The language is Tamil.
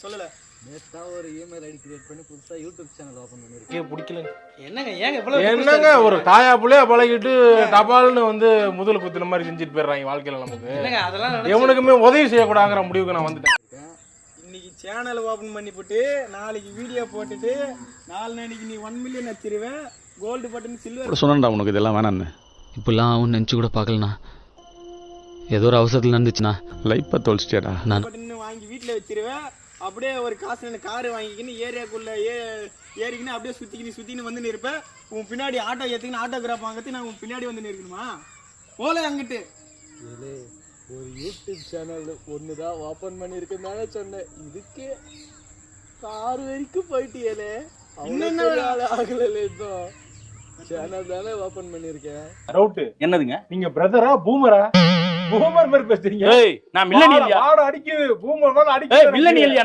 சொல்லல நேத்தா ஒரு இமெயில் ஐடி கிரியேட் பண்ணி புதுசா யூடியூப் சேனல் ஓபன் பண்ணிருக்கேன். பிடிக்கல. என்னங்க ஒரு தாயா புள்ளையா பழகிட்டு டபால்னு வந்து முதல் குத்துன மாதிரி செஞ்சுட்டு போயிடுறாங்க வாழ்க்கையில. நமக்கு எவனுக்குமே உதவி செய்யக்கூடாங்கிற முடிவுக்கு நான் வந்துட்டேன். இன்னைக்கு சேனல் ஓபன் பண்ணி போட்டு நாளைக்கு வீடியோ போட்டுட்டு நாளைக்கு நீ 1 மில்லியன் வச்சிருவேன். கோல்டு பட்டன் சில்வர் சொன்னேன்டா உனக்கு இதெல்லாம் வேணான்னு. இப்பெல்லாம் அவன் நினச்சி கூட பார்க்கலண்ணா. ஏதோ ஒரு அவசரத்தில் நடந்துச்சுண்ணா. லைஃப்பை தொலைச்சிட்டேடா. நான் பட்டன் வாங்கி வீட்டில் வச்சிருவேன். அப்படியே ஒரு காசு காரு வாங்கிக்கின்னு ஏரியாக்குள்ள ஏறிக்கின்னு அப்படியே சுத்தின்னு வந்து இருப்பேன். உன் பின்னாடி ஆட்டோ ஏற்றிக்கின்னு ஆட்டோகிராஃப் வாங்கறது நான் உன் பின்னாடி வந்து இருக்கணுமா? போல அங்கிட்டு ஒரு யூடியூப் சேனல் ஒண்ணுதான் ஓபன் பண்ணிருக்கேன்னு சொன்னேன். இதுக்கே கார் வரைக்கும் போயிட்டியலே. இன்னும் ஆகல. சேனல் தானே ஓபன் பண்ணிருக்கேன். டவுட் என்னதுங்க? நீங்க பிரதரா பூமரா? பூமர் மாதிரி பேசுறீங்க. நான் மில்லனியல். அடிக்குது பூமர் அடிக்குது. மில்லனியல்